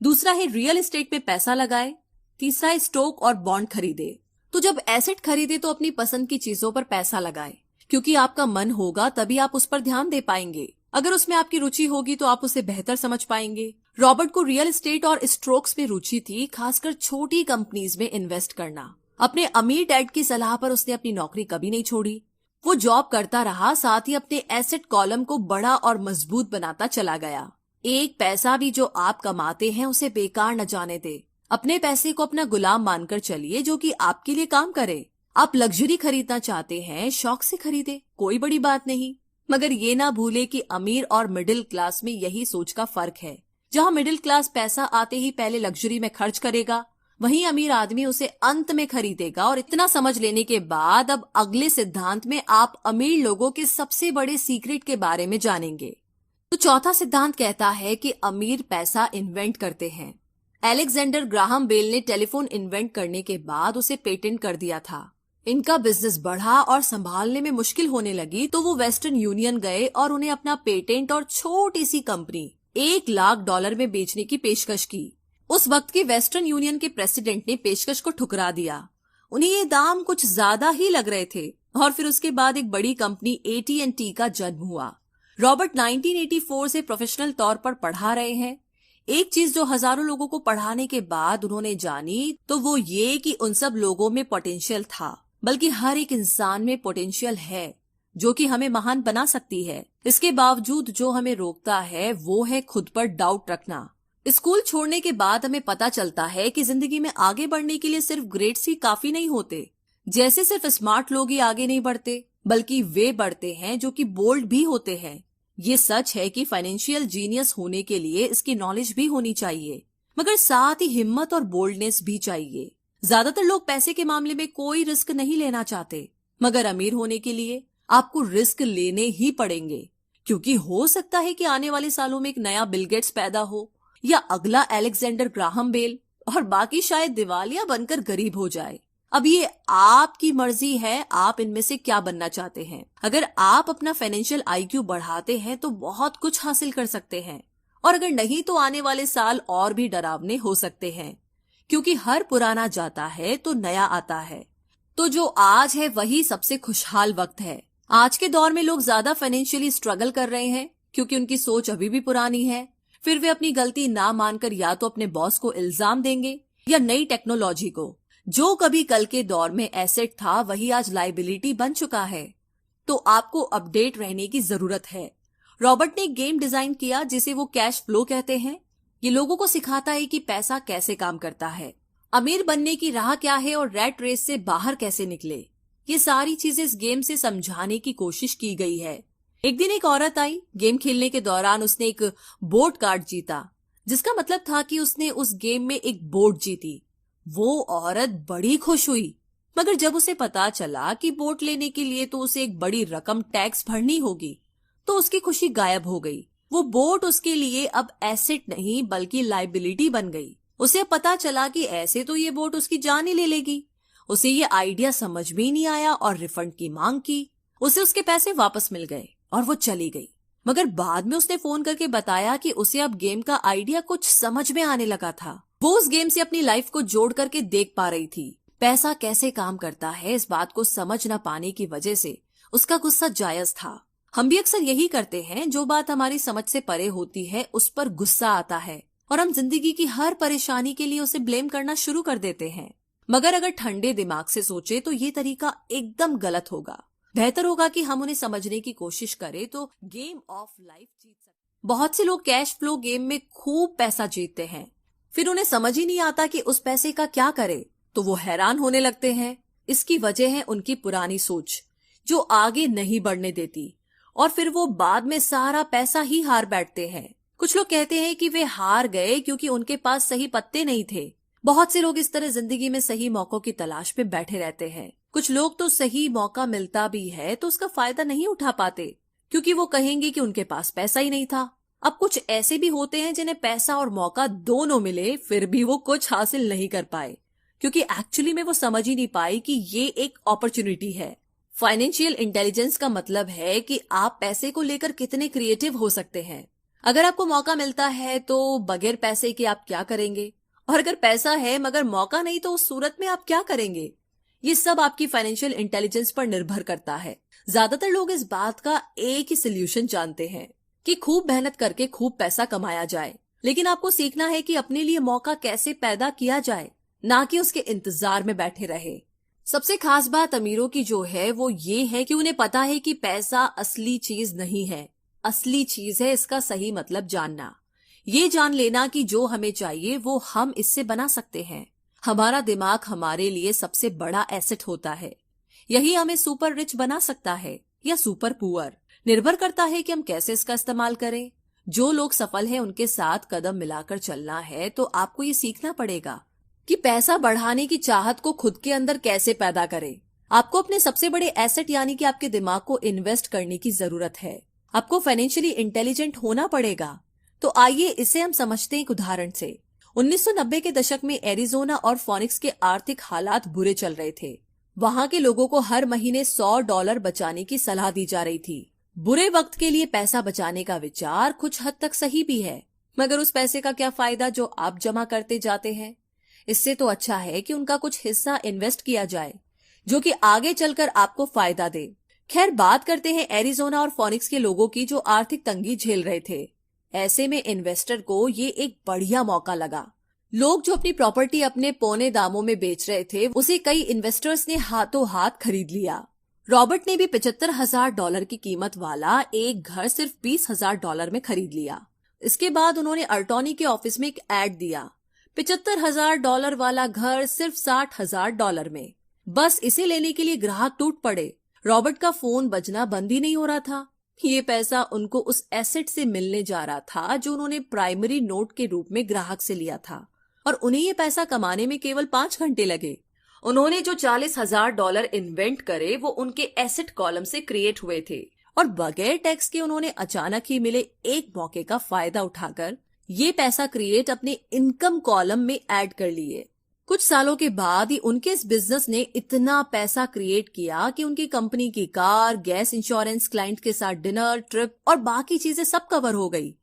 दूसरा है रियल एस्टेट पे पैसा लगाए। तीसरा है स्टॉक और बॉन्ड खरीदे। तो जब एसेट खरीदे तो अपनी पसंद की चीजों पर पैसा लगाए, क्योंकि आपका मन होगा तभी आप उस पर ध्यान दे पाएंगे। अगर उसमें आपकी रुचि होगी तो आप उसे बेहतर समझ पाएंगे। रॉबर्ट को रियल एस्टेट और स्टॉक्स में रुचि थी, खासकर छोटी कंपनीज में इन्वेस्ट करना। अपने अमीर डैड की सलाह पर उसने अपनी नौकरी कभी नहीं छोड़ी। वो जॉब करता रहा, साथ ही अपने एसेट कॉलम को बड़ा और मजबूत बनाता चला गया। एक पैसा भी जो आप कमाते हैं उसे बेकार न जाने दे। अपने पैसे को अपना गुलाम मानकर चलिए, जो कि आपके लिए काम करे। आप लग्जरी खरीदना चाहते हैं, शौक से खरीदे, कोई बड़ी बात नहीं। मगर ये ना भूले कि अमीर और मिडिल क्लास में यही सोच का फर्क है। जहाँ मिडिल क्लास पैसा आते ही पहले लग्जरी में खर्च करेगा, वहीं अमीर आदमी उसे अंत में खरीदेगा। और इतना समझ लेने के बाद अब अगले सिद्धांत में आप अमीर लोगों के सबसे बड़े सीक्रेट के बारे में जानेंगे। तो चौथा सिद्धांत कहता है कि अमीर पैसा इन्वेंट करते हैं। अलेक्जेंडर ग्राहम बेल ने टेलीफोन इन्वेंट करने के बाद उसे पेटेंट कर दिया था। इनका बिजनेस बढ़ा और संभालने में मुश्किल होने लगी तो वो वेस्टर्न यूनियन गए और उन्हें अपना पेटेंट और छोटी सी कंपनी $1,00,000 में बेचने की पेशकश की। उस वक्त के वेस्टर्न यूनियन के प्रेसिडेंट ने पेशकश को ठुकरा दिया। उन्हें ये दाम कुछ ज्यादा ही लग रहे थे, और फिर उसके बाद एक बड़ी कंपनी AT&T का जन्म हुआ। रॉबर्ट 1984 से प्रोफेशनल तौर पर पढ़ा रहे हैं। एक चीज जो हजारों लोगों को पढ़ाने के बाद उन्होंने जानी तो वो ये कि उन सब लोगों में पोटेंशियल था, बल्कि हर एक इंसान में पोटेंशियल है जो कि हमें महान बना सकती है। इसके बावजूद जो हमें रोकता है वो है खुद पर डाउट रखना। स्कूल छोड़ने के बाद हमें पता चलता है कि जिंदगी में आगे बढ़ने के लिए सिर्फ ग्रेड्स ही काफी नहीं होते। जैसे सिर्फ स्मार्ट लोग ही आगे नहीं बढ़ते, बल्कि वे बढ़ते हैं जो कि बोल्ड भी होते हैं। ये सच है कि फाइनेंशियल जीनियस होने के लिए इसकी नॉलेज भी होनी चाहिए, मगर साथ ही हिम्मत और बोल्डनेस भी चाहिए। ज्यादातर लोग पैसे के मामले में कोई रिस्क नहीं लेना चाहते, मगर अमीर होने के लिए आपको रिस्क लेने ही पड़ेंगे, क्योंकि हो सकता है कि आने वाले सालों में एक नया बिल गेट्स पैदा हो या अगला अलेक्जेंडर ग्राहम बेल, और बाकी शायद दिवालिया बनकर गरीब हो जाए। अब ये आपकी मर्जी है, आप इनमें से क्या बनना चाहते हैं। अगर आप अपना फाइनेंशियल IQ बढ़ाते हैं तो बहुत कुछ हासिल कर सकते हैं, और अगर नहीं तो आने वाले साल और भी डरावने हो सकते हैं, क्योंकि हर पुराना जाता है तो नया आता है। तो जो आज है वही सबसे खुशहाल वक्त है। आज के दौर में लोग ज्यादा फाइनेंशियली स्ट्रगल कर रहे हैं क्योंकि उनकी सोच अभी भी पुरानी है। फिर वे अपनी गलती ना मानकर या तो अपने बॉस को इल्जाम देंगे या नई टेक्नोलॉजी को। जो कभी कल के दौर में एसेट था वही आज लायबिलिटी बन चुका है। तो आपको अपडेट रहने की जरूरत है। रॉबर्ट ने एक गेम डिजाइन किया जिसे वो कैश फ्लो कहते हैं। ये लोगों को सिखाता है कि पैसा कैसे काम करता है, अमीर बनने की राह क्या है और रैट रेस से बाहर कैसे निकले। ये सारी चीजें इस गेम से समझाने की कोशिश की गई है। एक दिन एक औरत आई। गेम खेलने के दौरान उसने एक बोट कार्ड जीता, जिसका मतलब था कि उसने उस गेम में एक बोट जीती। वो औरत बड़ी खुश हुई, मगर जब उसे पता चला कि बोट लेने के लिए तो उसे एक बड़ी रकम टैक्स भरनी होगी, तो उसकी खुशी गायब हो गई। वो बोट उसके लिए अब एसेट नहीं बल्कि लायबिलिटी बन गई। उसे पता चला कि ऐसे तो ये बोट उसकी जान ही ले लेगी। उसे ये आइडिया समझ में नहीं आया और रिफंड की मांग की। उसे उसके पैसे वापस मिल गए और वो चली गई। मगर बाद में उसने फोन करके बताया कि उसे अब गेम का आइडिया कुछ समझ में आने लगा था। वो उस गेम से अपनी लाइफ को जोड़ करके देख पा रही थी। पैसा कैसे काम करता है इस बात को समझ न पाने की वजह से उसका गुस्सा जायज था। हम भी अक्सर यही करते हैं, जो बात हमारी समझ से परे होती है उस पर गुस्सा आता है और हम जिंदगी की हर परेशानी के लिए उसे ब्लेम करना शुरू कर देते हैं। मगर अगर ठंडे दिमाग से सोचे तो ये तरीका एकदम गलत होगा। बेहतर होगा कि हम उन्हें समझने की कोशिश करें तो गेम ऑफ लाइफ जीत सकते। बहुत से लोग कैश फ्लो गेम में खूब पैसा जीतते हैं, फिर उन्हें समझ ही नहीं आता कि उस पैसे का क्या करे, तो वो हैरान होने लगते हैं। इसकी वजह है उनकी पुरानी सोच जो आगे नहीं बढ़ने देती, और फिर वो बाद में सारा पैसा ही हार बैठते हैं। कुछ लोग कहते हैं कि वे हार गए क्योंकि उनके पास सही पत्ते नहीं थे। बहुत से लोग इस तरह जिंदगी में सही मौकों की तलाश पे बैठे रहते हैं। कुछ लोग तो सही मौका मिलता भी है तो उसका फायदा नहीं उठा पाते, क्योंकि वो कहेंगे कि उनके पास पैसा ही नहीं था। अब कुछ ऐसे भी होते हैं जिन्हें पैसा और मौका दोनों मिले फिर भी वो कुछ हासिल नहीं कर पाए, क्योंकि एक्चुअली में वो समझ ही नहीं पाए कि ये एक अपॉर्चुनिटी है। फाइनेंशियल इंटेलिजेंस का मतलब है कि आप पैसे को लेकर कितने क्रिएटिव हो सकते हैं। अगर आपको मौका मिलता है तो बगैर पैसे के आप क्या करेंगे, और अगर पैसा है मगर मौका नहीं तो उस सूरत में आप क्या करेंगे। ये सब आपकी फाइनेंशियल इंटेलिजेंस पर निर्भर करता है। ज्यादातर लोग इस बात का एक ही सोल्यूशन जानते हैं कि खूब मेहनत करके खूब पैसा कमाया जाए, लेकिन आपको सीखना है कि अपने लिए मौका कैसे पैदा किया जाए, ना कि उसके इंतजार में बैठे रहे। सबसे खास बात अमीरों की जो है वो ये है कि उन्हें पता है कि पैसा असली चीज नहीं है। असली चीज है इसका सही मतलब जानना। ये जान लेना कि जो हमें चाहिए वो हम इससे बना सकते हैं। हमारा दिमाग हमारे लिए सबसे बड़ा एसेट होता है। यही हमें सुपर रिच बना सकता है या सुपर पुअर। निर्भर करता है कि हम कैसे इसका इस्तेमाल करें। जो लोग सफल हैं उनके साथ कदम मिलाकर चलना है तो आपको ये सीखना पड़ेगा कि पैसा बढ़ाने की चाहत को खुद के अंदर कैसे पैदा करें। आपको अपने सबसे बड़े एसेट यानी कि आपके दिमाग को इन्वेस्ट करने की जरूरत है। आपको फाइनेंशियली इंटेलिजेंट होना पड़ेगा। तो आइए इसे हम समझते हैं एक उदाहरण से। 1990 के दशक में एरिजोना और फोनिक्स के आर्थिक हालात बुरे चल रहे थे। वहां के लोगों को हर महीने $100 बचाने की सलाह दी जा रही थी। बुरे वक्त के लिए पैसा बचाने का विचार कुछ हद तक सही भी है, मगर उस पैसे का क्या फायदा जो आप जमा करते जाते हैं। इससे तो अच्छा है कि उनका कुछ हिस्सा इन्वेस्ट किया जाए जो कि आगे चलकर आपको फायदा दे। खैर, बात करते हैं एरिजोना और फोनिक्स के लोगों की जो आर्थिक तंगी झेल रहे थे। ऐसे में इन्वेस्टर को ये एक बढ़िया मौका लगा। लोग जो अपनी प्रॉपर्टी अपने पौने दामों में बेच रहे थे उसे कई इन्वेस्टर्स ने हाथों हाथ खरीद लिया। रॉबर्ट ने भी $75,000 की कीमत वाला एक घर सिर्फ $20,000 में खरीद लिया। इसके बाद उन्होंने अर्टोनी के ऑफिस में एक एड दिया, $75,000 वाला घर सिर्फ $60,000 में। बस इसे लेने के लिए ग्राहक टूट पड़े। रॉबर्ट का फोन बजना बंद ही नहीं हो रहा था। ये पैसा उनको उस एसेट से मिलने जा रहा था जो उन्होंने प्राइमरी नोट के रूप में ग्राहक से लिया था, और उन्हें ये पैसा कमाने में केवल 5 घंटे लगे उन्होंने जो $40,000 इन्वेंट करे वो उनके एसेट कॉलम से क्रिएट हुए थे और बगैर टैक्स के उन्होंने अचानक ही मिले एक मौके का फायदा उठाकर ये पैसा क्रिएट अपने इनकम कॉलम में ऐड कर लिए। कुछ सालों के बाद ही उनके इस बिजनेस ने इतना पैसा क्रिएट किया कि उनकी कंपनी की कार, गैस इंश्योरेंस, क्लाइंट के साथ डिनर, ट्रिप और बाकी चीजें सब कवर हो गई।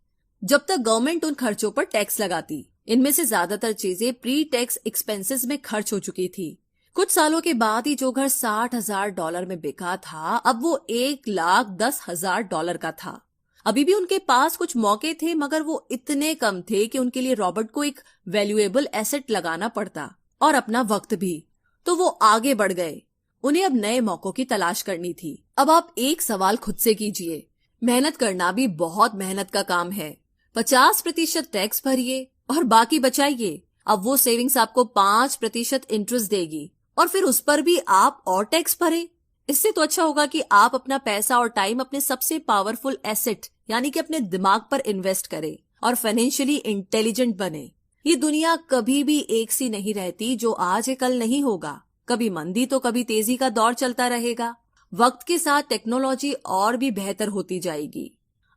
जब तक गवर्नमेंट उन खर्चों पर टैक्स लगाती, इनमें से ज्यादातर चीजें प्री टैक्स एक्सपेंसेस में खर्च हो चुकी थी। कुछ सालों के बाद ही जो घर $60,000 में बिका था, अब वो $1,10,000 का था। अभी भी उनके पास कुछ मौके थे, मगर वो इतने कम थे कि उनके लिए रॉबर्ट को एक वैल्यूएबल एसेट लगाना पड़ता और अपना वक्त भी। तो वो आगे बढ़ गए। उन्हें अब नए मौकों की तलाश करनी थी। अब आप एक सवाल खुद से कीजिए, मेहनत करना भी बहुत मेहनत का काम है। 50% टैक्स भरिए और बाकी बचाइए। अब वो सेविंग्स आपको 5% इंटरेस्ट देगी और फिर उस पर भी आप और टैक्स भरे। इससे तो अच्छा होगा कि आप अपना पैसा और टाइम अपने सबसे पावरफुल एसेट यानी कि अपने दिमाग पर इन्वेस्ट करें और फाइनेंशियली इंटेलिजेंट बने। ये दुनिया कभी भी एक सी नहीं रहती, जो आज है कल नहीं होगा। कभी मंदी तो कभी तेजी का दौर चलता रहेगा। वक्त के साथ टेक्नोलॉजी और भी बेहतर होती जाएगी।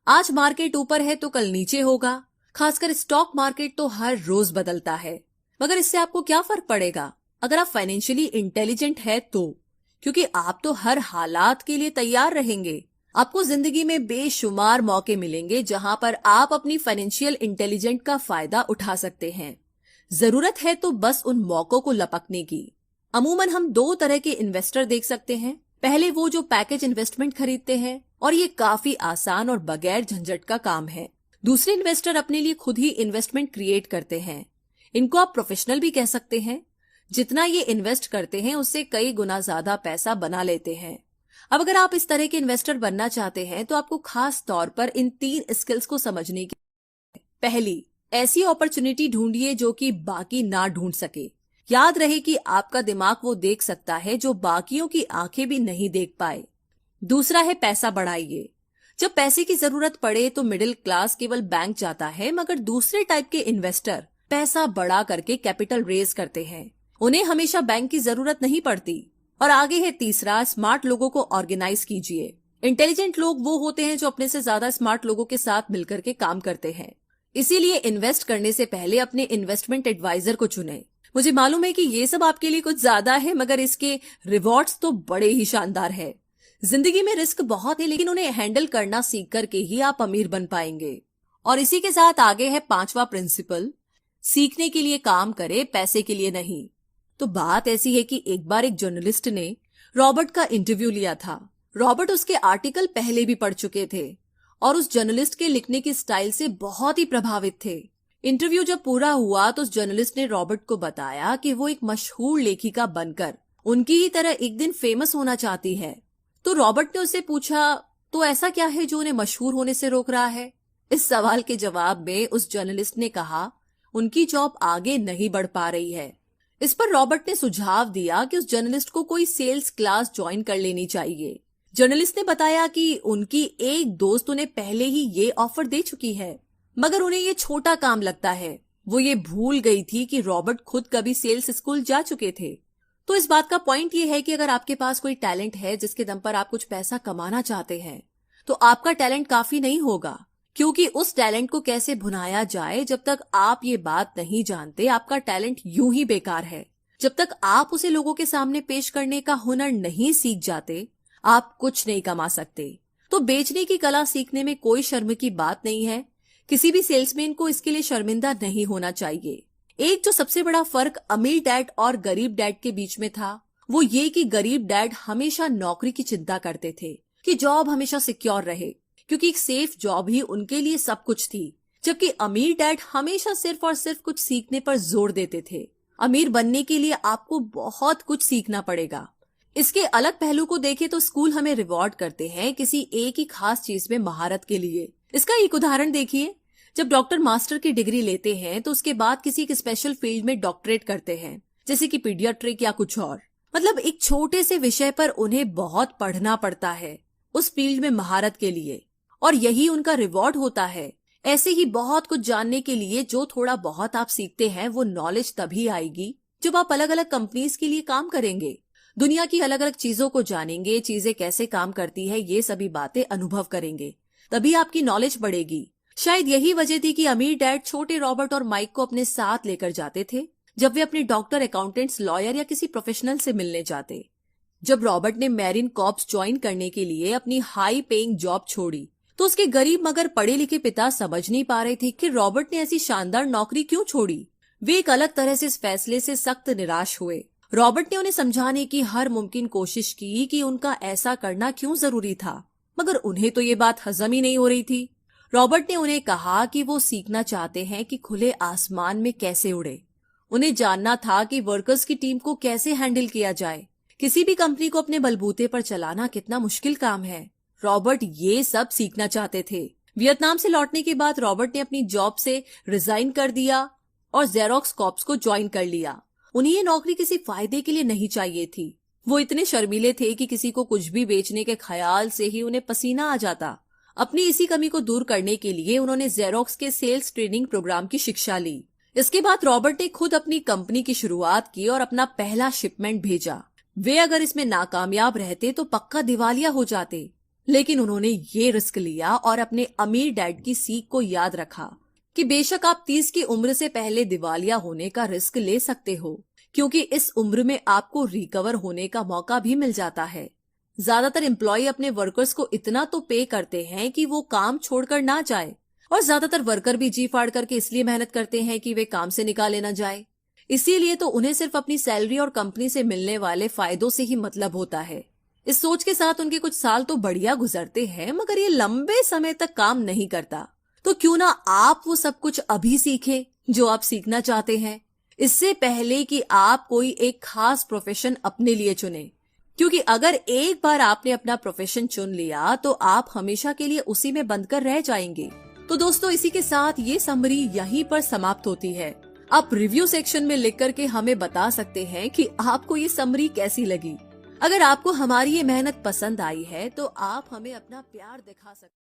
आज मार्केट ऊपर है तो कल नीचे होगा। खासकर स्टॉक मार्केट तो हर रोज बदलता है। मगर इससे आपको क्या फर्क पड़ेगा अगर आप फाइनेंशियली इंटेलिजेंट है तो, क्योंकि आप तो हर हालात के लिए तैयार रहेंगे। आपको जिंदगी में बेशुमार मौके मिलेंगे जहां पर आप अपनी फाइनेंशियल इंटेलिजेंट का फायदा उठा सकते हैं। जरूरत है तो बस उन मौकों को लपकने की। अमूमन हम दो तरह के इन्वेस्टर देख सकते हैं। पहले वो जो पैकेज इन्वेस्टमेंट खरीदते हैं और ये काफी आसान और बगैर झंझट का काम है। दूसरे इन्वेस्टर अपने लिए खुद ही इन्वेस्टमेंट क्रिएट करते हैं। इनको आप प्रोफेशनल भी कह सकते हैं। जितना ये इन्वेस्ट करते हैं उससे कई गुना ज्यादा पैसा बना लेते हैं। अब अगर आप इस तरह के इन्वेस्टर बनना चाहते हैं तो आपको खास तौर पर इन 3 स्किल्स को समझने की। पहली, ऐसी अपॉर्चुनिटी ढूंढिए जो कि बाकी ना ढूंढ सके। याद रहे कि आपका दिमाग वो देख सकता है जो बाकियों की आंखें भी नहीं देख पाए। दूसरा है पैसा बढ़ाइए। जब पैसे की जरूरत पड़े तो मिडिल क्लास केवल बैंक जाता है, मगर दूसरे टाइप के इन्वेस्टर पैसा बढ़ा करके कैपिटल रेज करते हैं। उन्हें हमेशा बैंक की जरूरत नहीं पड़ती। और आगे है तीसरा, स्मार्ट लोगों को ऑर्गेनाइज कीजिए। इंटेलिजेंट लोग वो होते हैं जो अपने से ज्यादा स्मार्ट लोगों के साथ मिलकर के काम करते हैं। इसीलिए इन्वेस्ट करने से पहले अपने इन्वेस्टमेंट एडवाइजर को चुनें। मुझे मालूम है कि ये सब आपके लिए कुछ ज्यादा है, मगर इसके रिवॉर्ड्स तो बड़े ही शानदार है। जिंदगी में रिस्क बहुत है, लेकिन उन्हें हैंडल करना सीख करके ही आप अमीर बन पाएंगे। और इसी के साथ आगे है 5वां प्रिंसिपल, सीखने के लिए काम करे, पैसे के लिए नहीं। तो बात ऐसी है कि एक बार एक जर्नलिस्ट ने रॉबर्ट का इंटरव्यू लिया था। रॉबर्ट उसके आर्टिकल पहले भी पढ़ चुके थे और उस जर्नलिस्ट के लिखने की स्टाइल से बहुत ही प्रभावित थे। इंटरव्यू जब पूरा हुआ तो उस जर्नलिस्ट ने रॉबर्ट को बताया कि वो एक मशहूर लेखिका बनकर उनकी ही तरह एक दिन फेमस होना चाहती है। तो रॉबर्ट ने उससे पूछा, तो ऐसा क्या है जो उन्हें मशहूर होने से रोक रहा है? इस सवाल के जवाब में उस जर्नलिस्ट ने कहा, उनकी जॉब आगे नहीं बढ़ पा रही है। इस पर रॉबर्ट ने सुझाव दिया कि उस जर्नलिस्ट को कोई सेल्स क्लास ज्वाइन कर लेनी चाहिए। जर्नलिस्ट ने बताया कि उनकी एक दोस्त उन्हें पहले ही ये ऑफर दे चुकी है, मगर उन्हें ये छोटा काम लगता है। वो ये भूल गई थी कि रॉबर्ट खुद कभी सेल्स स्कूल जा चुके थे। तो इस बात का पॉइंट ये है कि अगर आपके पास कोई टैलेंट है जिसके दम पर आप कुछ पैसा कमाना चाहते हैं, तो आपका टैलेंट काफी नहीं होगा, क्योंकि उस टैलेंट को कैसे भुनाया जाए, जब तक आप ये बात नहीं जानते आपका टैलेंट यूं ही बेकार है। जब तक आप उसे लोगों के सामने पेश करने का हुनर नहीं सीख जाते, आप कुछ नहीं कमा सकते। तो बेचने की कला सीखने में कोई शर्म की बात नहीं है। किसी भी सेल्समैन को इसके लिए शर्मिंदा नहीं होना चाहिए। एक जो सबसे बड़ा फर्क अमीर डैड और गरीब डैड के बीच में था, वो ये कि गरीब डैड हमेशा नौकरी की चिंता करते थे कि जॉब हमेशा सिक्योर रहे, क्योंकि एक सेफ जॉब ही उनके लिए सब कुछ थी। जबकि अमीर डैड हमेशा सिर्फ और सिर्फ कुछ सीखने पर जोर देते थे। अमीर बनने के लिए आपको बहुत कुछ सीखना पड़ेगा। इसके अलग पहलू को देखें तो स्कूल हमें रिवॉर्ड करते हैं किसी एक ही खास चीज में महारत के लिए। इसका एक उदाहरण देखिए, जब डॉक्टर मास्टर की डिग्री लेते हैं तो उसके बाद किसी एक स्पेशल फील्ड में डॉक्टरेट करते हैं, जैसे कि पीडियाट्रिक या कुछ और। मतलब एक छोटे से विषय पर उन्हें बहुत पढ़ना पड़ता है उस फील्ड में महारत के लिए, और यही उनका रिवॉर्ड होता है। ऐसे ही बहुत कुछ जानने के लिए जो थोड़ा बहुत आप सीखते हैं वो नॉलेज तभी आएगी जब आप अलग अलग कंपनीज के लिए काम करेंगे, दुनिया की अलग अलग चीजों को जानेंगे, चीजें कैसे काम करती है, ये सभी बातें अनुभव करेंगे, तभी आपकी नॉलेज बढ़ेगी। शायद यही वजह थी कि अमीर डैड छोटे रॉबर्ट और माइक को अपने साथ लेकर जाते थे जब वे अपने डॉक्टर, अकाउंटेंट्स, लॉयर या किसी प्रोफेशनल से मिलने जाते। जब रॉबर्ट ने मैरीन कॉर्प्स ज्वाइन करने के लिए अपनी हाई पेइंग जॉब छोड़ी, तो उसके गरीब मगर पढ़े लिखे पिता समझ नहीं पा रहे थे कि रॉबर्ट ने ऐसी शानदार नौकरी क्यों छोड़ी। वे एक अलग तरह से इस फैसले से सख्त निराश हुए। रॉबर्ट ने उन्हें समझाने की हर मुमकिन कोशिश की कि उनका ऐसा करना क्यों जरूरी था, मगर उन्हें तो ये बात हजम ही नहीं हो रही थी। रॉबर्ट ने उन्हें कहा कि वो सीखना चाहते हैं कि खुले आसमान में कैसे उड़े। उन्हें जानना था कि वर्कर्स की टीम को कैसे हैंडल किया जाए। किसी भी कंपनी को अपने बलबूते पर चलाना कितना मुश्किल काम है। रॉबर्ट ये सब सीखना चाहते थे। वियतनाम से लौटने के बाद रॉबर्ट ने अपनी जॉब से रिजाइन कर दिया और जेरोक्स कॉर्प्स को ज्वाइन कर लिया। उन्हें ये नौकरी किसी फायदे के लिए नहीं चाहिए थी। वो इतने शर्मीले थे कि किसी को कुछ भी बेचने के ख्याल से ही उन्हें पसीना आ जाता। अपनी इसी कमी को दूर करने के लिए उन्होंने जेरोक्स के सेल्स ट्रेनिंग प्रोग्राम की शिक्षा ली। इसके बाद रॉबर्ट ने खुद अपनी कंपनी की शुरुआत की और अपना पहला शिपमेंट भेजा। वे अगर इसमें नाकामयाब रहते तो पक्का दिवालिया हो जाते, लेकिन उन्होंने ये रिस्क लिया और अपने अमीर डैड की सीख को याद रखा कि बेशक आप 30 की उम्र से पहले दिवालिया होने का रिस्क ले सकते हो, क्योंकि इस उम्र में आपको रिकवर होने का मौका भी मिल जाता है। ज्यादातर एम्प्लॉय अपने वर्कर्स को इतना तो पे करते हैं कि वो काम छोड़कर ना जाए, और ज्यादातर वर्कर भी जी फाड़ करके इसलिए मेहनत करते हैं कि वे काम से निकाले ना जाए। इसीलिए तो उन्हें सिर्फ अपनी सैलरी और कंपनी से मिलने वाले फायदों से ही मतलब होता है। इस सोच के साथ उनके कुछ साल तो बढ़िया गुजरते हैं, मगर ये लंबे समय तक काम नहीं करता। तो क्यों ना आप वो सब कुछ अभी सीखें जो आप सीखना चाहते हैं, इससे पहले कि आप कोई एक खास प्रोफेशन अपने लिए चुने। क्योंकि अगर एक बार आपने अपना प्रोफेशन चुन लिया तो आप हमेशा के लिए उसी में बंधकर रह जाएंगे। तो दोस्तों, इसी के साथ ये समरी यहीं पर समाप्त होती है। आप रिव्यू सेक्शन में लिख करके हमें बता सकते हैं कि आपको ये समरी कैसी लगी। अगर आपको हमारी ये मेहनत पसंद आई है तो आप हमें अपना प्यार दिखा सकते हैं।